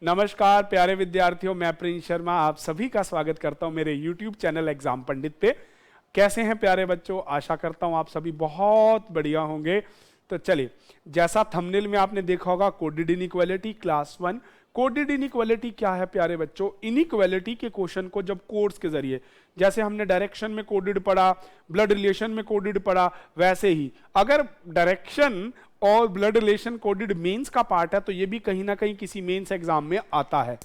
नमस्कार प्यारे विद्यार्थियों, मैं प्रिंस शर्मा आप सभी का स्वागत करता हूं मेरे YouTube चैनल एग्जाम पंडित पे। कैसे हैं प्यारे बच्चों? आशा करता हूं आप सभी बहुत बढ़िया होंगे। तो चलिए, जैसा थंबनेल में आपने देखा होगा, coded inequality class 1। Coded inequality क्या है प्यारे बच्चों? इनइक्वालिटी के क्वेश्चन को जब कोड्स के जरिए, जैसे हमने डायरेक्शन में कोडेड पढ़ा, ब्लड रिलेशन में कोडेड पढ़ा, वैसे ही अगर डायरेक्शन और ब्लड रिलेशन कोडेड मेंस का पार्ट है तो ये भी कहीं ना कहीं किसी मेंस एग्जाम में आता है।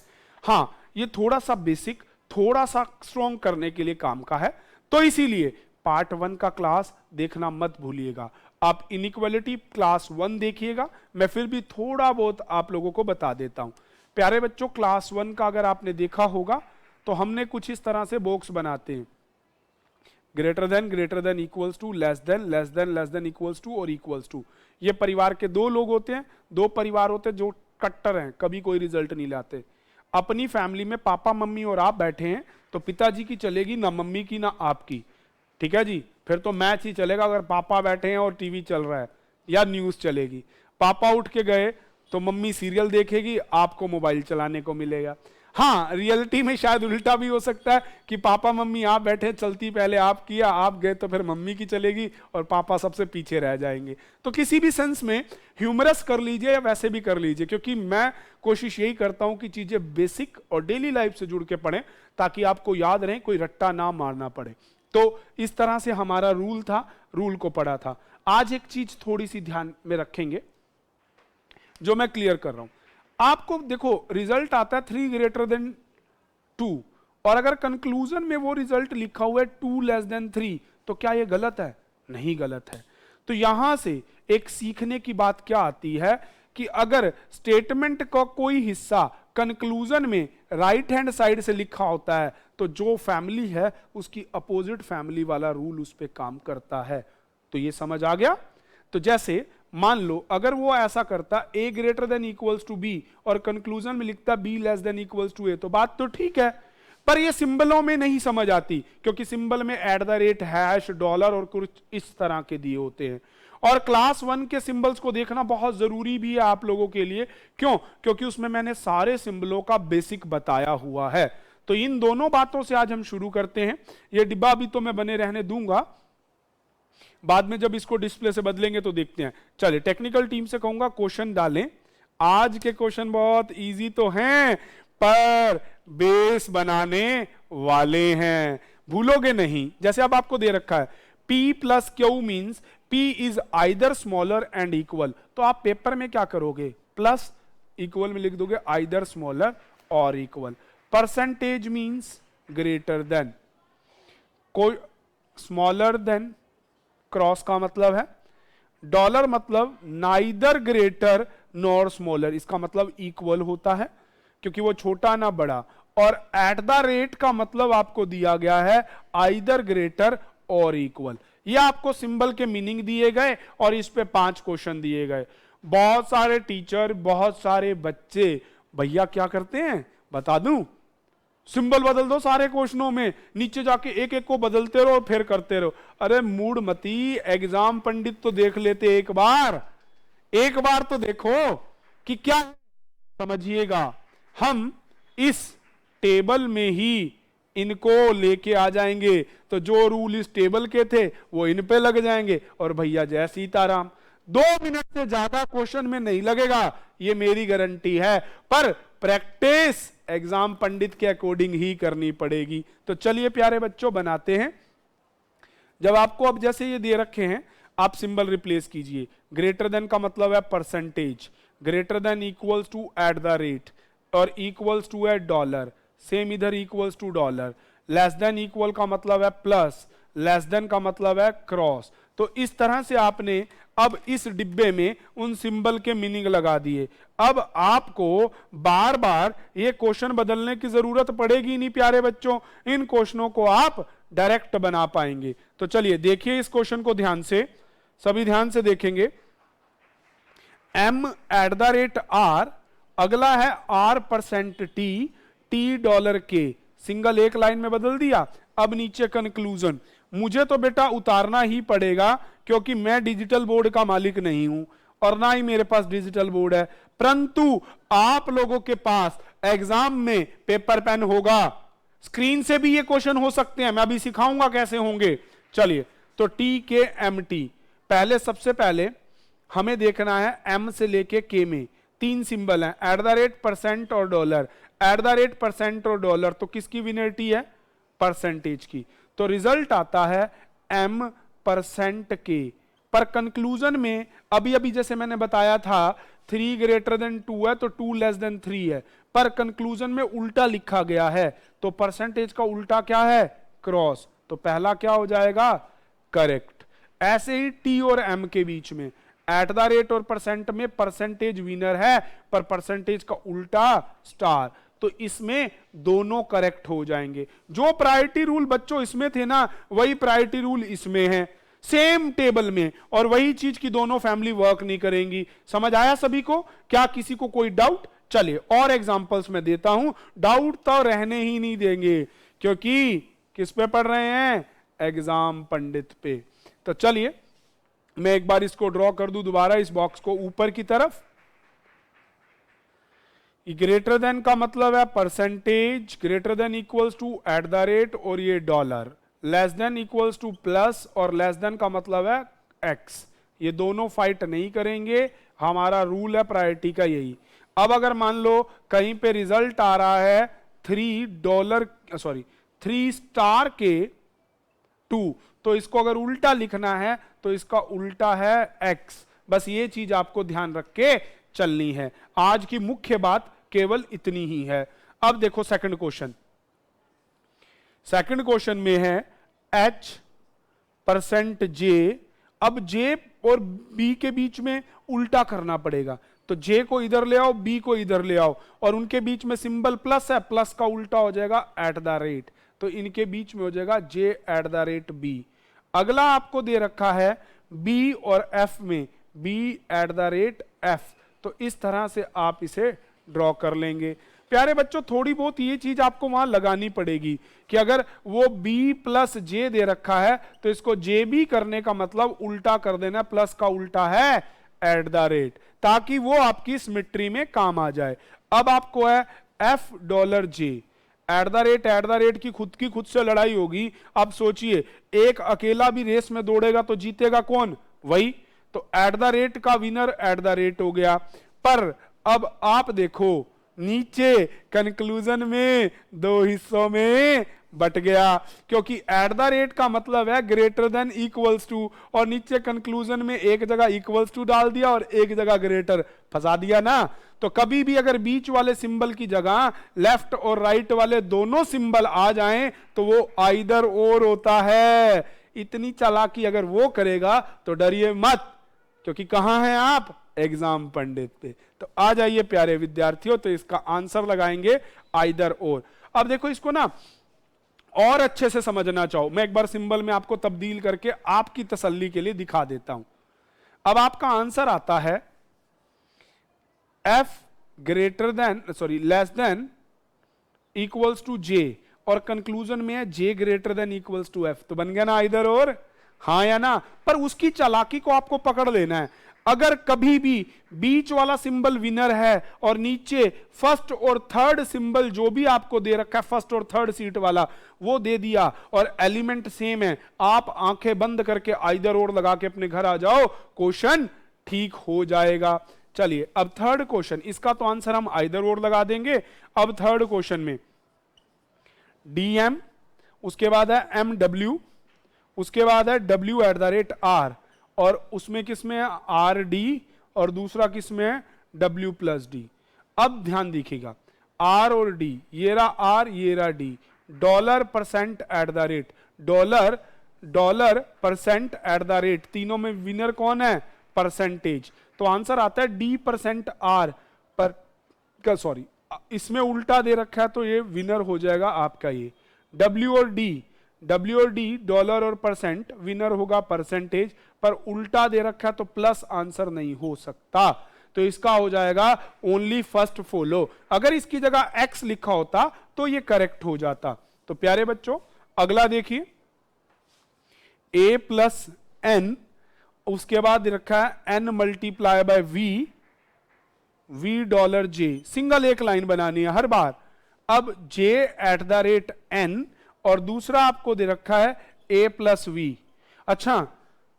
हाँ, ये थोड़ा सा बेसिक, थोड़ा सा स्ट्रॉन्ग करने के लिए काम का है, तो इसीलिए पार्ट 1 का क्लास देखना मत भूलिएगा। आप इनइक्वालिटी क्लास 1 देखिएगा, मैं फिर भी थोड़ा बहुत आप लोगों को बता देता हूं। प्यारे बच्चों, क्लास 1 का अगर आपने देखा होगा तो हमने कुछ इस तरह से बॉक्स बनाते हैं, greater than equals to, less than equals to और इक्वल्स टू। ये परिवार के दो लोग होते हैं, दो परिवार होते हैं जो कट्टर हैं, कभी कोई रिजल्ट नहीं लाते। अपनी फैमिली में पापा मम्मी और आप बैठे हैं तो पिताजी की चलेगी ना मम्मी की ना आपकी, ठीक है जी। फिर तो मैच ही चलेगा अगर पापा बैठे हैं और टीवी चल रहा है या न्यूज चलेगी। पापा उठ के गए तो मम्मी सीरियल देखेगी, आपको मोबाइल चलाने को मिलेगा। हाँ, रियलिटी में शायद उल्टा भी हो सकता है कि पापा मम्मी आप बैठे, चलती पहले आप किया, आप गए तो फिर मम्मी की चलेगी और पापा सबसे पीछे रह जाएंगे। तो किसी भी सेंस में ह्यूमरस कर लीजिए या वैसे भी कर लीजिए, क्योंकि मैं कोशिश यही करता हूं कि चीजें बेसिक और डेली लाइफ से जुड़ के पढ़ें ताकि आपको याद रहे, कोई रट्टा ना मारना पड़े। तो इस तरह से हमारा रूल था, रूल को पढ़ा था। आज एक चीज थोड़ी सी ध्यान में रखेंगे जो मैं क्लियर कर रहा हूं। आपको देखो, रिजल्ट आता है 3 ग्रेटर देन 2 और अगर कंक्लूजन में वो रिजल्ट लिखा हुआ है 2 लेस देन 3, तो क्या ये गलत है? नहीं गलत है। तो यहां से एक सीखने की बात क्या आती है कि अगर स्टेटमेंट का कोई हिस्सा कंक्लूजन में राइट हैंड साइड से लिखा होता है तो जो फैमिली है उसकी अपोजिट फैमिली वाला रूल उस पर काम करता है। तो ये समझ आ गया? तो जैसे मान लो अगर वो ऐसा करता a greater than equals to b और कंक्लूजन में लिखता b less than equals to a, तो बात तो ठीक है, पर ये सिंबलों में नहीं समझ आती, क्योंकि सिंबल में @ हैश, डॉलर और कुछ इस तरह के दिए होते हैं। और क्लास 1 के सिंबल्स को देखना बहुत जरूरी भी है आप लोगों के लिए। क्यों? क्योंकि उसमें मैंने सारे सिंबलों का बेसिक बताया हुआ है। तो इन दोनों बातों से आज हम शुरू करते हैं। ये डिब्बा भी तो मैं बने रहने दूंगा, बाद में जब इसको डिस्प्ले से बदलेंगे तो देखते हैं। चलिए, टेक्निकल टीम से कहूंगा क्वेश्चन डालें। आज के क्वेश्चन बहुत इजी तो हैं पर बेस बनाने वाले हैं, भूलोगे नहीं। जैसे अब आपको दे रखा है P plus Q means P is either smaller and equal, तो आप पेपर में क्या करोगे? प्लस इक्वल में लिख दोगे आइदर स्मॉलर और equal. Percentage means greater then, कोई स्मॉलर देन, क्रॉस का मतलब है। डॉलर मतलब नाइदर ग्रेटर नॉर स्मॉलर, इसका मतलब इक्वल होता है क्योंकि वो छोटा ना बड़ा। और @ का मतलब आपको दिया गया है आइदर ग्रेटर और इक्वल। ये आपको सिंबल के मीनिंग दिए गए और इस पे 5 क्वेश्चन दिए गए। बहुत सारे टीचर, बहुत सारे बच्चे भैया क्या करते हैं बता दूं, सिंबल बदल दो सारे क्वेश्चनों में, नीचे जाके एक एक को बदलते रहो और फिर करते रहो। अरे मूड मती, एग्जाम पंडित तो देख लेते एक बार तो देखो कि क्या समझिएगा। हम इस टेबल में ही इनको लेके आ जाएंगे तो जो रूल इस टेबल के थे वो इन पे लग जाएंगे और भैया जय सीताराम। 2 मिनट से ज्यादा क्वेश्चन में नहीं लगेगा, ये मेरी गारंटी है, पर प्रैक्टिस एग्जाम पंडित के अकॉर्डिंग ही करनी पड़ेगी। तो चलिए प्यारे बच्चों बनाते हैं। जब आपको अब जैसे ये दे रखे हैं, आप सिंबल रिप्लेस कीजिए। ग्रेटर देन का मतलब है percentage, greater than equals to @ और इक्वल्स टू है डॉलर, सेम इधर equals to dollar. Less than equal का मतलब है प्लस, लेस देन का मतलब है क्रॉस। तो इस तरह से आपने अब इस डिब्बे में उन सिंबल के मीनिंग लगा दिए। अब आपको बार बार ये क्वेश्चन बदलने की जरूरत पड़ेगी नहीं प्यारे बच्चों, इन क्वेश्चनों को आप डायरेक्ट बना पाएंगे। तो चलिए देखिए इस क्वेश्चन को ध्यान से, सभी ध्यान से देखेंगे। m@r, अगला है r%t, $t सिंगल एक लाइन में बदल दिया। अब नीचे कंक्लूजन, मुझे तो बेटा उतारना ही पड़ेगा क्योंकि मैं डिजिटल बोर्ड का मालिक नहीं हूं और ना ही मेरे पास डिजिटल बोर्ड है, परंतु आप लोगों के पास एग्जाम में पेपर पेन होगा, स्क्रीन से भी ये क्वेश्चन हो सकते हैं, मैं अभी सिखाऊंगा कैसे होंगे। चलिए, तो टी के एम टी, पहले सबसे पहले हमें देखना है एम से लेके के में 3 सिंबल हैं, @ परसेंट और डॉलर। @ परसेंट और डॉलर, तो किसकी विनरिटी है? परसेंटेज की। तो रिजल्ट आता है m% के। पर कंक्लूजन में अभी अभी जैसे मैंने बताया था 3 > 2 है तो 2 < 3 है, पर कंक्लूजन में उल्टा लिखा गया है, तो परसेंटेज का उल्टा क्या है? क्रॉस। तो पहला क्या हो जाएगा? करेक्ट। ऐसे ही टी और एम के बीच में @ और परसेंट में परसेंटेज विनर है, पर परसेंटेज का उल्टा स्टार, तो इसमें दोनों करेक्ट हो जाएंगे। जो प्रायोरिटी रूल बच्चों इसमें थे ना, वही प्रायोरिटी रूल इसमें है, सेम टेबल में, और वही चीज की दोनों फैमिली वर्क नहीं करेंगी। समझ आया सभी को? क्या किसी को कोई डाउट? चलिए और एग्जांपल्स में देता हूं, डाउट तो रहने ही नहीं देंगे, क्योंकि किस पे पढ़ रहे हैं? एग्जाम पंडित पे। तो चलिए मैं एक बार इसको ड्रॉ कर दूं दोबारा, इस बॉक्स को ऊपर की तरफ। ग्रेटर देन का मतलब है percentage, greater than equals to @ और ये dollar, less than equals to plus, और लेस देन का मतलब है एक्स। ये दोनों फाइट नहीं करेंगे, हमारा रूल है प्रायोरिटी का यही। अब अगर मान लो कहीं पे रिजल्ट आ रहा है $3 के 2, तो इसको अगर उल्टा लिखना है तो इसका उल्टा है x। बस ये चीज आपको ध्यान रख के चलनी है। आज की मुख्य बात केवल इतनी ही है। अब देखो सेकंड क्वेश्चन। सेकंड क्वेश्चन में है h%j। अब j और b के बीच में उल्टा करना पड़ेगा, तो j को इधर ले आओ, b को इधर ले आओ, और उनके बीच में सिंबल प्लस है, प्लस का उल्टा हो जाएगा @, तो इनके बीच में हो जाएगा j @b। अगला आपको दे रखा है b और f में b@f, तो इस तरह से आप इसे ड्रॉ कर लेंगे। प्यारे बच्चों, थोड़ी बहुत ये चीज आपको वहां लगानी पड़ेगी कि अगर वो b + j दे रखा है तो इसको jb करने का मतलब उल्टा कर देना, प्लस का उल्टा है @, ताकि वो आपकी सिमेट्री में काम आ जाए। अब आपको है $f$j, @ की खुद से लड़ाई होगी। अब सोचिए, एक अकेला भी रेस में दौड़ेगा तो जीतेगा कौन? वही। तो @ का विनर @ हो गया। पर अब आप देखो नीचे कंक्लूजन में 2 हिस्सों में बट गया, क्योंकि @ का मतलब है ग्रेटर देन इक्वल्स टू, और नीचे कंक्लूजन में एक जगह इक्वल्स टू डाल दिया और एक जगह ग्रेटर, फंसा दिया ना। तो कभी भी अगर बीच वाले सिंबल की जगह लेफ्ट और राइट वाले दोनों सिंबल आ जाएं तो वो आइदर और होता है। इतनी चालाकी अगर वो करेगा तो डरिए मत, क्योंकि कहां हैं आप? एग्जाम पंडित पे। तो आ जाइए प्यारे विद्यार्थियों, तो इसका आंसर लगाएंगे आइदर और। अब देखो इसको ना और अच्छे से समझना चाहो, मैं एक बार सिंबल में आपको तब्दील करके आपकी तसल्ली के लिए दिखा देता हूं। अब आपका आंसर आता है less than equals to j, और कंक्लूजन में है j > f, तो बन गया ना आइदर और? हाँ या ना? पर उसकी चालाकी को आपको पकड़ लेना है। अगर कभी भी बीच वाला सिंबल विनर है और नीचे फर्स्ट और थर्ड सिंबल जो भी आपको दे रखा है, फर्स्ट और थर्ड सीट वाला, वो दे दिया और एलिमेंट सेम है, आप आंखें बंद करके आइदर और लगा के अपने घर आ जाओ, क्वेश्चन ठीक हो जाएगा। चलिए अब थर्ड क्वेश्चन, इसका तो आंसर हम आइदर और लगा देंगे। अब थर्ड क्वेश्चन में DM, उसके बाद है MW, उसके बाद है W @R, और उसमें किसमें है RD, और दूसरा किसमें है W + D। अब ध्यान देखिएगा, R और D, ये रहा R, ये रहा D, $%, $% तीनों में विनर कौन है? परसेंटेज। तो आंसर आता है D%R पर, सॉरी इसमें उल्टा दे रखा है तो ये विनर हो जाएगा आपका ये W और D, डॉलर और परसेंट, विनर होगा परसेंटेज, पर उल्टा दे रखा है तो प्लस आंसर नहीं हो सकता, तो इसका हो जाएगा ओनली फर्स्ट फॉलो। अगर इसकी जगह x लिखा होता तो ये करेक्ट हो जाता। तो प्यारे बच्चों अगला देखिए, A + N उसके बाद रखा है N multiply by V dollar J, single एक लाइन बनानी है हर बार। अब J at the rate N, और दूसरा आपको दे रखा है ए प्लस वी। अच्छा,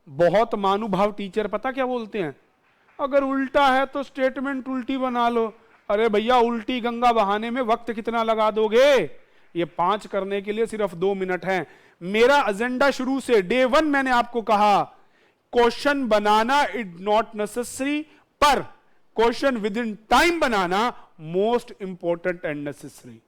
बहुत महानुभाव टीचर पता क्या बोलते हैं, अगर उल्टा है तो स्टेटमेंट उल्टी बना लो। अरे भैया, उल्टी गंगा बहाने में वक्त कितना लगा दोगे? ये 5 करने के लिए सिर्फ 2 मिनट हैं। मेरा एजेंडा शुरू से डे 1 मैंने आपको कहा, क्वेश्चन बनाना इज नॉट नेसेसरी, पर क्वेश्चन विद इन टाइम बनाना मोस्ट इंपॉर्टेंट एंड नेसेसरी।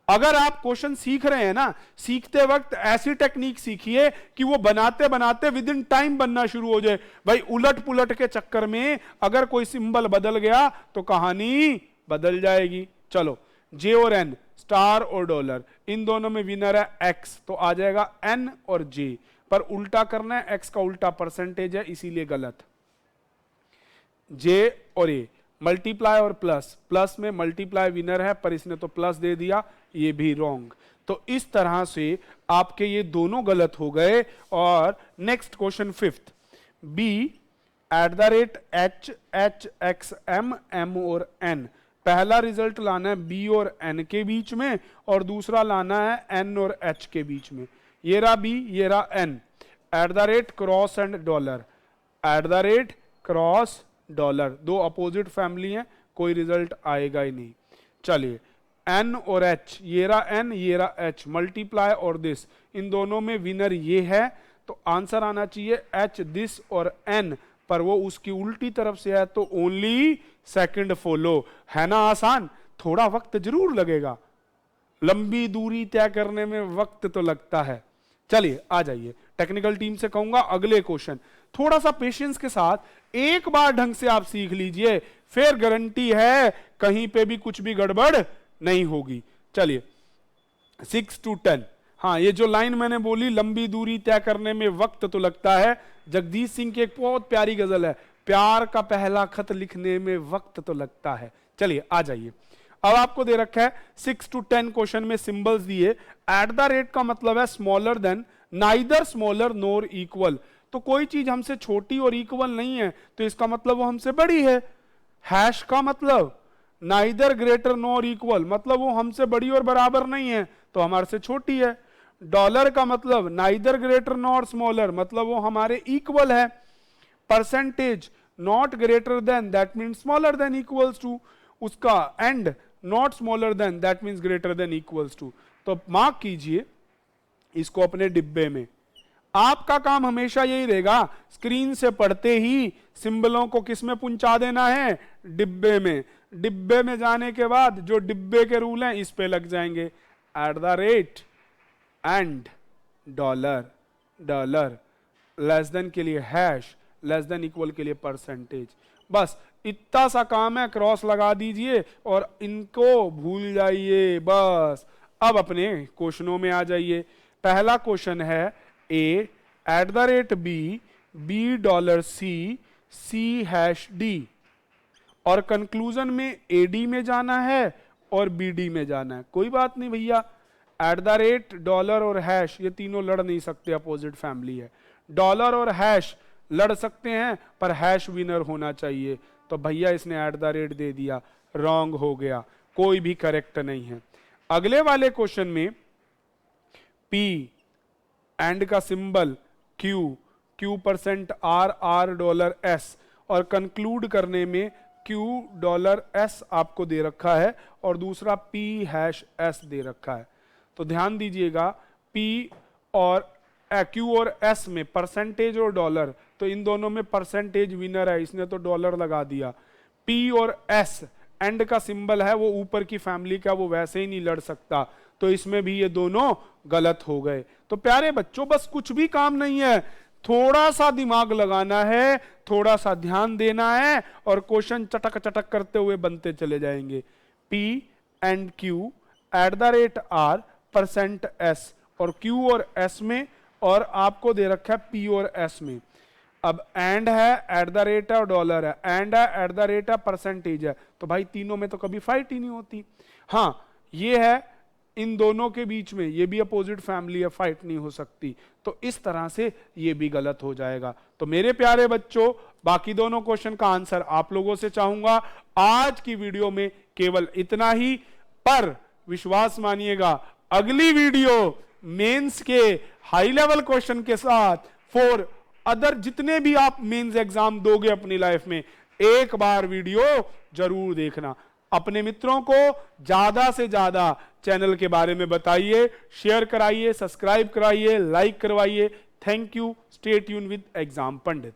अगर आप क्वेश्चन सीख रहे हैं ना, सीखते वक्त ऐसी टेक्निक सीखिए कि वो बनाते बनाते विद इन टाइम बनना शुरू हो जाए। भाई उलट पुलट के चक्कर में अगर कोई सिंबल बदल गया तो कहानी बदल जाएगी। चलो, जे और एन, स्टार और डॉलर, इन दोनों में विनर है एक्स, तो आ जाएगा एन और जे, पर उल्टा करना है, एक्स का उल्टा परसेंटेज है इसीलिए गलत। जे और ए, मल्टीप्लाई और प्लस, प्लस में मल्टीप्लाई विनर है पर इसने तो प्लस दे दिया, ये भी रॉन्ग। तो इस तरह से आपके ये दोनों गलत हो गए। और next question 5th, B at the rate H H X M M और एन। पहला रिजल्ट लाना है बी और एन के बीच में, और दूसरा लाना है एन और एच के बीच में। ये रहा बी, ये रहा N, at the rate cross and dollar, at the rate cross dollar, दो अपोजिट फैमिली हैं, कोई रिजल्ट आएगा ही नहीं। चलिए, एन और एच, ये रहा एन, ये रहा एच, मल्टीप्लाई और दिस, इन दोनों में विनर ये है, तो आंसर आना चाहिए एच दिस और एन, पर वो उसकी उल्टी तरफ से है तो ओनली सेकंड फॉलो। है ना आसान? थोड़ा वक्त जरूर लगेगा, लंबी दूरी तय करने में वक्त तो लगता है। चलिए आ जाइए, टेक्निकल टीम से कहूंगा अगले क्वेश्चन थोड़ा सा पेशेंस के साथ एक बार ढंग से आप सीख लीजिए, फिर गारंटी है कहीं पे भी कुछ भी गड़बड़ नहीं होगी। चलिए 6 to 10, हाँ ये जो लाइन मैंने बोली, लंबी दूरी तय करने में वक्त तो लगता है, जगदीश सिंह की एक बहुत प्यारी गजल है, प्यार का पहला खत लिखने में वक्त तो लगता है। चलिए आ जाइए, अब आपको दे रखा है 6 to 10 क्वेश्चन में सिंबल्स दिए, एट द रेट का मतलब है स्मॉलर देन, नाइदर स्मॉलर नोर इक्वल, तो कोई चीज हमसे छोटी और इक्वल नहीं है तो इसका मतलब वो हमसे बड़ी है। हैश का मतलब नाइदर ग्रेटर नोर इक्वल, मतलब वो हमसे बड़ी और बराबर नहीं है तो हमारे से छोटी है। डॉलर का मतलब नाइदर ग्रेटर नॉर स्मॉलर, मतलब वो हमारे इक्वल है। Percentage not greater than, that means smaller than equals to, उसका and not smaller than, that means greater than equals to. तो मार्क कीजिए इसको अपने डिब्बे में। आपका काम हमेशा यही रहेगा, स्क्रीन से पढ़ते ही सिंबलों को किस में पहुंचा देना है, डिब्बे में। डिब्बे में जाने के बाद जो डिब्बे के रूल हैं इस पे लग जाएंगे, eight the rate and dollar, dollar less then के लिए हैश, लेस देन इक्वल के लिए परसेंटेज। बस इतना सा काम है, क्रॉस लगा दीजिए और इनको भूल जाइए बस। अब अपने क्वेश्चनों में आ जाइए। पहला क्वेश्चन है A at the rate B, B dollar C, C hash D, और कंक्लूजन में एडी में जाना है और बीडी में जाना है। कोई बात नहीं भैया, एट द रेट डॉलर और हैश ये तीनों लड़ नहीं सकते, अपोजिट फैमिली है। डॉलर और हैश लड़ सकते हैं पर हैश विनर होना चाहिए, तो भैया इसने एट द रेट दे दिया, रॉन्ग हो गया, कोई भी करेक्ट नहीं है। अगले वाले क्वेश्चन में पी, एंड का symbol Q, Q percent R, R dollar S, और कंक्लूड करने में क्यू डॉलर एस आपको दे रखा है और दूसरा पी हैश एस दे रखा है। तो ध्यान दीजिएगा, पी और क्यू और एस में परसेंटेज और डॉलर, तो इन दोनों में परसेंटेज विनर है, इसने तो डॉलर लगा दिया। पी और एस एंड का सिंबल है, वो ऊपर की फैमिली का, वो वैसे ही नहीं लड़ सकता, तो इसमें भी ये दोनों गलत हो गए। तो प्यारे बच्चों बस कुछ भी काम नहीं है, थोड़ा सा दिमाग लगाना है, थोड़ा सा ध्यान देना है और क्वेश्चन चटक चटक करते हुए बनते चले जाएंगे। P and Q eight the rate R, percent S, और Q और S में, और आपको दे रखा है P और S में। अब एंड है, एट द रेट है और डॉलर है, एंड है, एट द रेट है, परसेंटेज है, तो भाई तीनों में तो कभी फाइट ही नहीं होती। हाँ ये है इन दोनों के बीच में, ये भी अपोजिट फैमिली है, फाइट नहीं हो सकती। तो इस तरह से ये भी गलत हो जाएगा। तो मेरे प्यारे बच्चों, बाकी दोनों क्वेश्चन का आंसर आप लोगों से चाहूंगा। आज की वीडियो में केवल इतना ही, पर विश्वास मानिएगा अगली वीडियो मेंस के हाई लेवल क्वेश्चन के साथ, फॉर अदर जितने भी आप मेंस एग्जाम दोगे अपनी लाइफ में, एक बार वीडियो जरूर देखना। अपने मित्रों को ज्यादा से ज्यादा चैनल के बारे में बताइए, शेयर कराइए, सब्सक्राइब कराइए, लाइक करवाइए। Thank you. Stay tune with exam Pandit.